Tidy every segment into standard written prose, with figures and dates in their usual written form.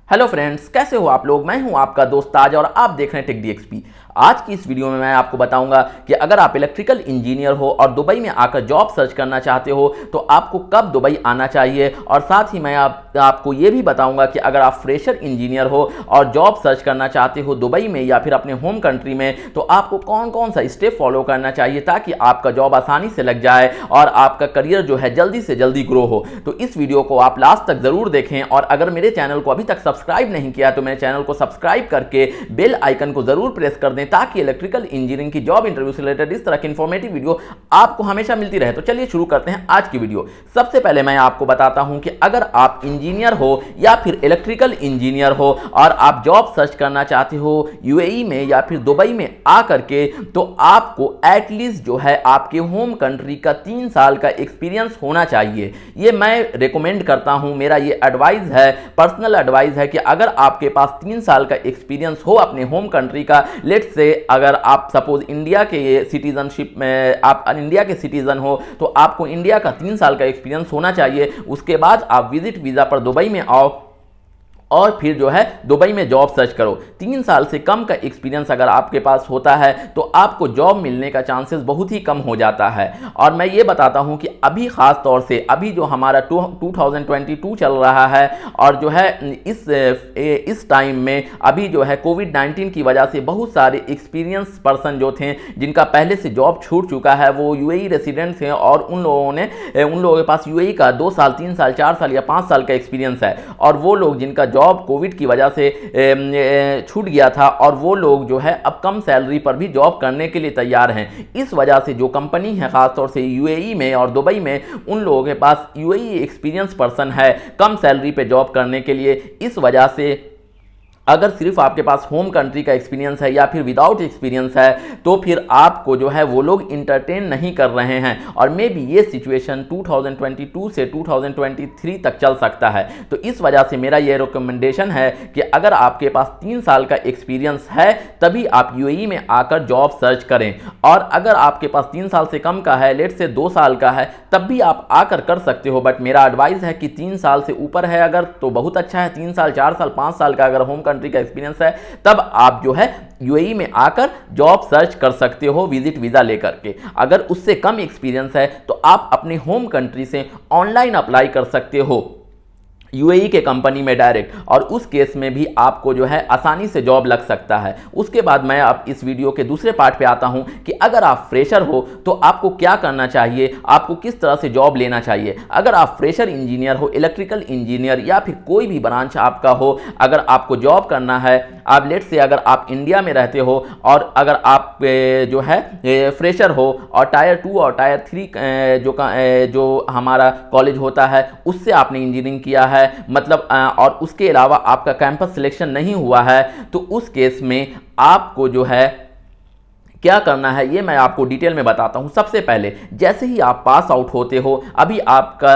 Hello friends, कैसे हो आप लोग। मैं हूं आपका दोस्त ताज और आप देख रहे हैं टेक DXP। आज की इस वीडियो में मैं आपको बताऊंगा कि अगर आप इलेक्ट्रिकल इंजीनियर हो और दुबई में आकर जॉब सर्च करना चाहते हो तो आपको कब दुबई आना चाहिए, और साथ ही मैं आपको ये भी बताऊंगा कि अगर आप फ्रेशर इंजीनियर हो और जॉब सर्च करना चाहते हो दुबई में या फिर अपने होम कंट्री में, तो आपको कौन कौन सा स्टेप फॉलो करना चाहिए ताकि आपका जॉब आसानी से लग जाए और आपका करियर जो है जल्दी से जल्दी ग्रो हो। तो इस वीडियो को आप लास्ट तक जरूर देखें, और अगर मेरे चैनल को अभी तक सब्सक्राइब नहीं किया तो मेरे चैनल को सब्सक्राइब करके बेल आइकन को जरूर प्रेस कर दें ताकि इलेक्ट्रिकल इंजीनियरिंग की जॉब इंटरव्यू से रिलेटेड इस तरह की इंफॉर्मेटिव वीडियो आपको हमेशा मिलती रहे। तो चलिए शुरू करते हैं आज की वीडियो। सबसे पहले मैं आपको बताता हूं कि अगर आप इंजीनियर हो या फिर इलेक्ट्रिकल इंजीनियर हो और आप जॉब सर्च करना चाहते हो यूएई में या फिर दुबई में आकर के, तो आपको एटलीस्ट जो है आपके होम कंट्री का 3 साल का एक्सपीरियंस होना चाहिए। ये मैं रिकमेंड करता हूं, मेरा ये एडवाइस है, पर्सनल एडवाइस है कि अगर आपके पास 3 साल का एक्सपीरियंस हो अपने होम कंट्री का, लेट्स से अगर आप सपोज इंडिया के सिटीजनशिप में आप इंडिया के सिटीजन हो तो आपको इंडिया का 3 साल का एक्सपीरियंस होना चाहिए। उसके बाद आप विजिट वीज़ा पर दुबई में आओ और फिर जो है दुबई में जॉब सर्च करो। 3 साल से कम का एक्सपीरियंस अगर आपके पास होता है तो आपको जॉब मिलने का चांसेस बहुत ही कम हो जाता है। और मैं ये बताता हूँ कि अभी ख़ास तौर से अभी जो हमारा 2022 चल रहा है और जो है इस टाइम में अभी जो है कोविड-19 की वजह से बहुत सारे एक्सपीरियंस पर्सन जो थे जिनका पहले से जॉब छूट चुका है वो यूएई रेसिडेंट्स हैं, और उन लोगों के पास यूएई का 2 साल 3 साल 4 साल या 5 साल का एक्सपीरियंस है, और वो लोग जिनका जॉब कोविड की वजह से छूट गया था और वो लोग जो है अब कम सैलरी पर भी जॉब करने के लिए तैयार हैं। इस वजह से जो कंपनी है खासतौर से यूएई में और दुबई में, उन लोगों के पास यूएई एक्सपीरियंस पर्सन है कम सैलरी पे जॉब करने के लिए। इस वजह से अगर सिर्फ आपके पास होम कंट्री का एक्सपीरियंस है या फिर विदाउट एक्सपीरियंस है तो फिर आपको जो है वो लोग इंटरटेन नहीं कर रहे हैं, और मे बी ये सिचुएशन 2022 से 2023 तक चल सकता है। तो इस वजह से मेरा ये रिकमेंडेशन है कि अगर आपके पास 3 साल का एक्सपीरियंस है तभी आप यूएई में आकर जॉब सर्च करें, और अगर आपके पास 3 साल से कम का है, लेट से 2 साल का है, तब भी आप आकर कर सकते हो। बट मेरा एडवाइस है कि 3 साल से ऊपर है अगर तो बहुत अच्छा है, 3 साल 4 साल 5 साल का अगर होम कंट्री का एक्सपीरियंस है तब आप जो है यूएई में आकर जॉब सर्च कर सकते हो विजिट वीजा लेकर के। अगर उससे कम एक्सपीरियंस है तो आप अपने होम कंट्री से ऑनलाइन अप्लाई कर सकते हो यूएई के कंपनी में डायरेक्ट, और उस केस में भी आपको जो है आसानी से जॉब लग सकता है। उसके बाद मैं अब इस वीडियो के दूसरे पार्ट पे आता हूं कि अगर आप फ्रेशर हो तो आपको क्या करना चाहिए, आपको किस तरह से जॉब लेना चाहिए। अगर आप फ्रेशर इंजीनियर हो, इलेक्ट्रिकल इंजीनियर या फिर कोई भी ब्रांच आपका हो, अगर आपको जॉब करना है, आप लेट से अगर आप इंडिया में रहते हो और अगर आप जो है फ्रेशर हो और टायर 2 और टायर 3 जो हमारा कॉलेज होता है उससे आपने इंजीनियरिंग किया है, मतलब और उसके अलावा आपका कैंपस सिलेक्शन नहीं हुआ है, तो उस केस में आपको जो है क्या करना है ये मैं आपको डिटेल में बताता हूं। सबसे पहले जैसे ही आप पास आउट होते हो, अभी आपका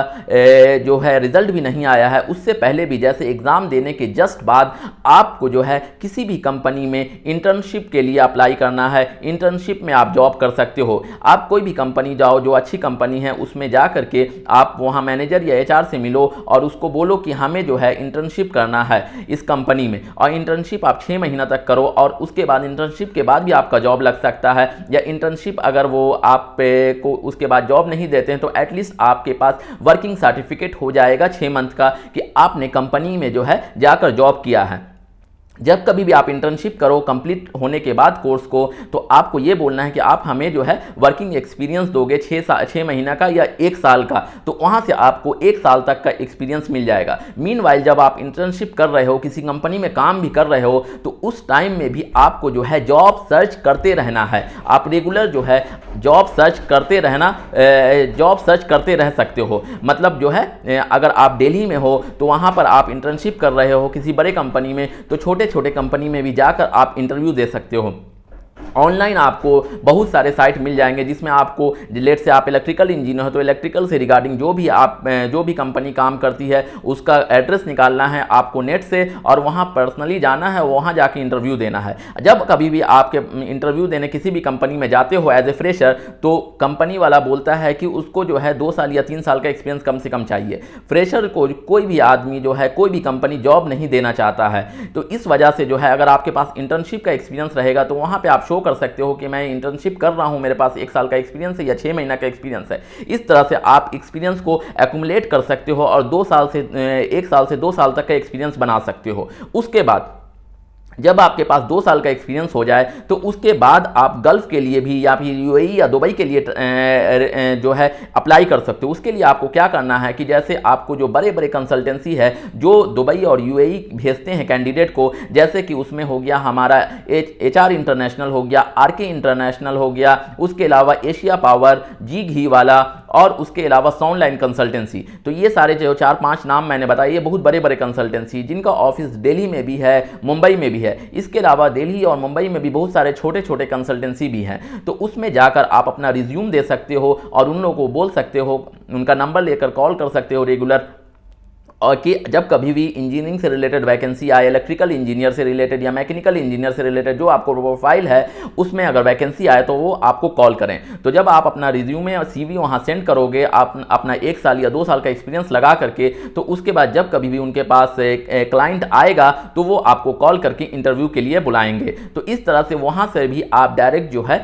जो है रिजल्ट भी नहीं आया है, उससे पहले भी जैसे एग्ज़ाम देने के जस्ट बाद आपको जो है किसी भी कंपनी में इंटर्नशिप के लिए अप्लाई करना है। इंटर्नशिप में आप जॉब कर सकते हो। आप कोई भी कंपनी जाओ जो अच्छी कंपनी है उसमें जा करके आप वहाँ मैनेजर या HR से मिलो और उसको बोलो कि हमें जो है इंटर्नशिप करना है इस कंपनी में, और इंटर्नशिप आप 6 महीना तक करो, और उसके बाद इंटर्नशिप के बाद भी आपका जॉब लग सकता है। या इंटर्नशिप अगर वो आप को उसके बाद जॉब नहीं देते हैं तो एटलीस्ट आपके पास वर्किंग सर्टिफिकेट हो जाएगा 6 मंथ का कि आपने कंपनी में जो है जाकर जॉब किया है। जब कभी भी आप इंटर्नशिप करो कंप्लीट होने के बाद कोर्स को, तो आपको ये बोलना है कि आप हमें जो है वर्किंग एक्सपीरियंस दोगे 6 महीना का या 1 साल का, तो वहाँ से आपको 1 साल तक का एक्सपीरियंस मिल जाएगा। मीनवाइल जब आप इंटर्नशिप कर रहे हो, किसी कंपनी में काम भी कर रहे हो, तो उस टाइम में भी आपको जो है जॉब सर्च करते रहना है। आप रेगुलर जो है जॉब सर्च करते रह सकते हो। मतलब जो है अगर आप दिल्ली में हो तो वहाँ पर आप इंटर्नशिप कर रहे हो किसी बड़े कंपनी में, तो छोटे कंपनी में भी जाकर आप इंटरव्यू दे सकते हो। ऑनलाइन आपको बहुत सारे साइट मिल जाएंगे जिसमें आपको लेट से आप इलेक्ट्रिकल इंजीनियर हो तो इलेक्ट्रिकल से रिगार्डिंग जो भी कंपनी काम करती है उसका एड्रेस निकालना है आपको नेट से और वहां पर्सनली जाना है, वहां जाके इंटरव्यू देना है। जब कभी भी आपके इंटरव्यू देने किसी भी कंपनी में जाते हो एज ए फ्रेशर, तो कंपनी वाला बोलता है कि उसको जो है 2 साल या 3 साल का एक्सपीरियंस कम से कम चाहिए। फ्रेशर को कोई भी आदमी जो है, कोई भी कंपनी जॉब नहीं देना चाहता है। तो इस वजह से जो है अगर आपके पास इंटर्नशिप का एक्सपीरियंस रहेगा तो वहां पे आप शो कर सकते हो कि मैं इंटर्नशिप कर रहा हूं, मेरे पास 1 साल का एक्सपीरियंस है या 6 महीना का एक्सपीरियंस है। इस तरह से आप एक्सपीरियंस को एक्यूमुलेट कर सकते हो और 1 साल से 2 साल तक का एक्सपीरियंस बना सकते हो। उसके बाद जब आपके पास 2 साल का एक्सपीरियंस हो जाए तो उसके बाद आप गल्फ के लिए भी या फिर यूएई या दुबई के लिए जो है अप्लाई कर सकते हो। उसके लिए आपको क्या करना है कि जैसे आपको जो बड़े बड़े कंसल्टेंसी है जो दुबई और यूएई भेजते हैं कैंडिडेट को, जैसे कि उसमें हो गया हमारा HR इंटरनेशनल हो गया, RK इंटरनेशनल हो गया, उसके अलावा एशिया पावर, जी घी वाला और उसके अलावा साउंडलाइन कंसल्टेंसी। तो ये सारे जो 4-5 नाम मैंने बताए ये बहुत बड़े बड़े कंसल्टेंसी जिनका ऑफिस दिल्ली में भी है, मुंबई में भी है। इसके अलावा दिल्ली और मुंबई में भी बहुत सारे छोटे छोटे कंसल्टेंसी भी हैं। तो उसमें जाकर आप अपना रिज्यूम दे सकते हो और उन लोगों को बोल सकते हो, उनका नंबर लेकर कॉल कर सकते हो रेगुलर, और कि जब कभी भी इंजीनियरिंग से रिलेटेड वैकेंसी आए, इलेक्ट्रिकल इंजीनियर से रिलेटेड या मैकेनिकल इंजीनियर से रिलेटेड जो आपको प्रोफाइल है उसमें अगर वैकेंसी आए तो वो आपको कॉल करें। तो जब आप अपना रिज्यूमे और CV वहाँ सेंड करोगे आप अपना 1 साल या 2 साल का एक्सपीरियंस लगा करके, तो उसके बाद जब कभी भी उनके पास क्लाइंट आएगा तो वो आपको कॉल करके इंटरव्यू के लिए बुलाएंगे। तो इस तरह से वहाँ से भी आप डायरेक्ट जो है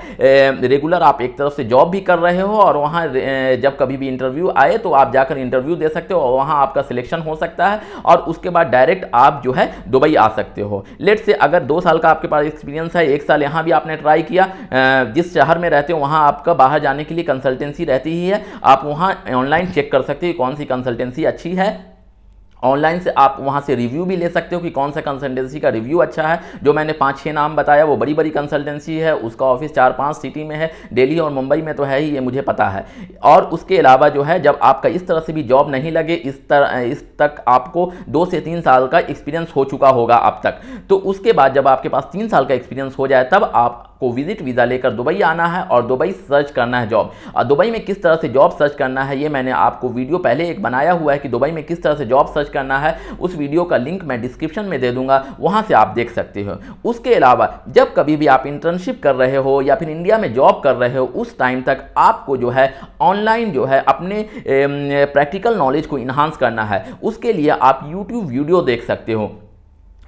रेगुलर आप एक तरफ से जॉब भी कर रहे हो और वहाँ जब कभी भी इंटरव्यू आए तो आप जाकर इंटरव्यू दे सकते हो और वहाँ आपका सिलेक्शन हो सकता है और उसके बाद डायरेक्ट आप जो है दुबई आ सकते हो। लेट से अगर 2 साल का आपके पास एक्सपीरियंस है, 1 साल यहाँ भी आपने ट्राई किया, जिस शहर में रहते हो वहाँ आपका बाहर जाने के लिए कंसल्टेंसी रहती ही है, आप वहाँ ऑनलाइन चेक कर सकते हो कौन सी कंसल्टेंसी अच्छी है। ऑनलाइन से आप वहाँ से रिव्यू भी ले सकते हो कि कौन सा कंसल्टेंसी का रिव्यू अच्छा है। जो मैंने 5-6 नाम बताया वो बड़ी बड़ी कंसल्टेंसी है, उसका ऑफिस 4-5 सिटी में है, दिल्ली और मुंबई में तो है ही, ये मुझे पता है। और उसके अलावा जो है जब आपका इस तरह से भी जॉब नहीं लगे, इस तक आपको 2 से 3 साल का एक्सपीरियंस हो चुका होगा अब तक, तो उसके बाद जब आपके पास 3 साल का एक्सपीरियंस हो जाए तब आपको विजिट वीज़ा लेकर दुबई आना है और दुबई सर्च करना है जॉब। और दुबई में किस तरह से जॉब सर्च करना है ये मैंने आपको वीडियो पहले एक बनाया हुआ है कि दुबई में किस तरह से जॉब सर्च करना है, उस वीडियो का लिंक मैं डिस्क्रिप्शन में दे दूंगा, वहां से आप देख सकते हो। उसके अलावा जब कभी भी आप इंटर्नशिप कर रहे हो या फिर इंडिया में जॉब कर रहे हो उस टाइम तक आपको जो है ऑनलाइन जो है अपने प्रैक्टिकल नॉलेज को इन्हांस करना है। उसके लिए आप यूट्यूब वीडियो देख सकते हो।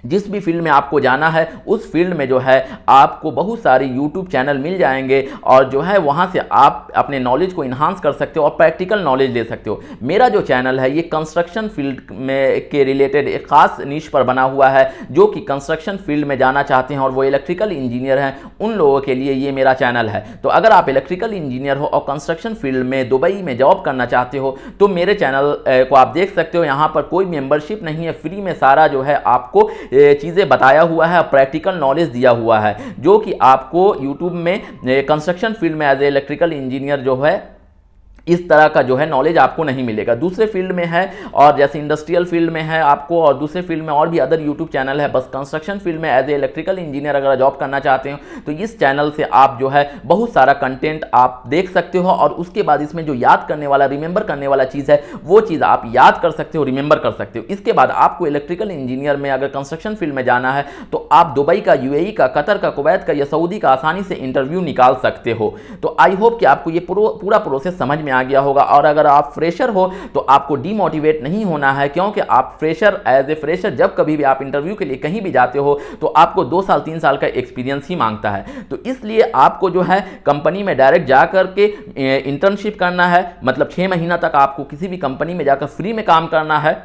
जिस भी फील्ड में आपको जाना है उस फील्ड में जो है आपको बहुत सारे यूट्यूब चैनल मिल जाएंगे और जो है वहाँ से आप अपने नॉलेज को इन्हांस कर सकते हो और प्रैक्टिकल नॉलेज ले सकते हो। मेरा जो चैनल है ये कंस्ट्रक्शन फील्ड में के रिलेटेड एक खास नीश पर बना हुआ है, जो कि कंस्ट्रक्शन फील्ड में जाना चाहते हैं और वो इलेक्ट्रिकल इंजीनियर हैं, उन लोगों के लिए ये मेरा चैनल है। तो अगर आप इलेक्ट्रिकल इंजीनियर हो और कंस्ट्रक्शन फील्ड में दुबई में जॉब करना चाहते हो तो मेरे चैनल को आप देख सकते हो। यहाँ पर कोई मेंबरशिप नहीं है, फ्री में सारा जो है आपको चीज़ें बताया हुआ है, प्रैक्टिकल नॉलेज दिया हुआ है, जो कि आपको यूट्यूब में कंस्ट्रक्शन फील्ड में एज ए इलेक्ट्रिकल इंजीनियर जो है इस तरह का जो है नॉलेज आपको नहीं मिलेगा। दूसरे फील्ड में है और जैसे इंडस्ट्रियल फील्ड में है आपको, और दूसरे फील्ड में और भी अदर यूट्यूब चैनल है। बस कंस्ट्रक्शन फील्ड में एज ए इलेक्ट्रिकल इंजीनियर अगर जॉब करना चाहते हो तो इस चैनल से आप जो है बहुत सारा कंटेंट आप देख सकते हो और उसके बाद इसमें जो याद करने वाला, रिमेंबर करने वाला चीज़ है वो चीज़ आप याद कर सकते हो, रिमेंबर कर सकते हो। इसके बाद आपको इलेक्ट्रिकल इंजीनियर में अगर कंस्ट्रक्शन फील्ड में जाना है तो आप दुबई का, यूएई का, कतर का, कुवैत का या सऊदी का आसानी से इंटरव्यू निकाल सकते हो। तो आई होप कि आपको ये पूरा प्रोसेस समझ में आ गया होगा। और अगर आप फ्रेशर हो तो आपको डीमोटिवेट नहीं होना है, क्योंकि आप फ्रेशर, एज ए फ्रेशर जब कभी भी आप इंटरव्यू के लिए कहीं भी जाते हो तो आपको 2 साल 3 साल का एक्सपीरियंस ही मांगता है। तो इसलिए आपको जो है कंपनी में डायरेक्ट जाकर के इंटर्नशिप करना है, मतलब 6 महीना तक आपको किसी भी कंपनी में जाकर फ्री में काम करना है।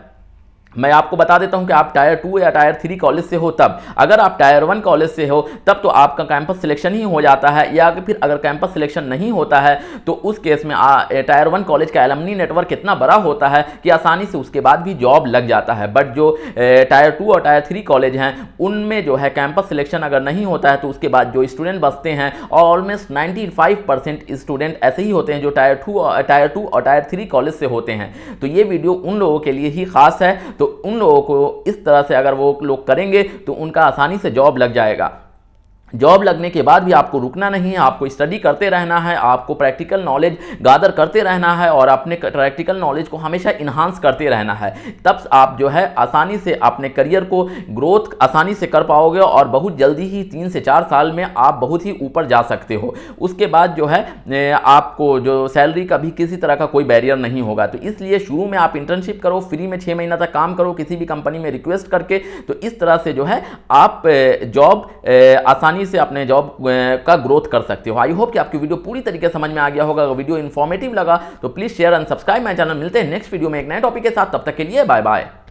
मैं आपको बता देता हूं कि आप टायर 2 या टायर 3 कॉलेज से हो तब। अगर आप टायर 1 कॉलेज से हो तब तो आपका कैंपस सिलेक्शन ही हो जाता है, या फिर अगर कैंपस सिलेक्शन नहीं होता है तो उस केस में टायर 1 कॉलेज का एलमनी नेटवर्क इतना बड़ा होता है कि आसानी से उसके बाद भी जॉब लग जाता है। बट जो टायर 2 और टायर 3 कॉलेज हैं उनमें जो है कैंपस सिलेक्शन अगर नहीं होता है तो उसके बाद जो स्टूडेंट बचते हैं, और ऑलमोस्ट 95% स्टूडेंट ऐसे ही होते हैं जो टायर 2 और टायर 3 कॉलेज से होते हैं। तो ये वीडियो उन लोगों के लिए ही खास है। तो उन लोगों को इस तरह से अगर वो लोग करेंगे तो उनका आसानी से जॉब लग जाएगा। जॉब लगने के बाद भी आपको रुकना नहीं है, आपको स्टडी करते रहना है, आपको प्रैक्टिकल नॉलेज गादर करते रहना है और अपने प्रैक्टिकल नॉलेज को हमेशा इन्हांस करते रहना है। तब आप जो है आसानी से अपने करियर को ग्रोथ आसानी से कर पाओगे और बहुत जल्दी ही 3 से 4 साल में आप बहुत ही ऊपर जा सकते हो। उसके बाद जो है आपको जो सैलरी का भी किसी तरह का कोई बैरियर नहीं होगा। तो इसलिए शुरू में आप इंटर्नशिप करो, फ्री में 6 महीना तक काम करो किसी भी कंपनी में रिक्वेस्ट करके। तो इस तरह से जो है आप जॉब आसानी से अपने जॉब का ग्रोथ कर सकते हो। आई होप कि आपकी वीडियो पूरी तरीके से समझ में आ गया होगा। अगर वीडियो इन्फॉर्मेटिव लगा तो please share and subscribe my channel. मिलते हैं नेक्स्ट वीडियो में एक नए टॉपिक के साथ, तब तक के लिए बाय बाय।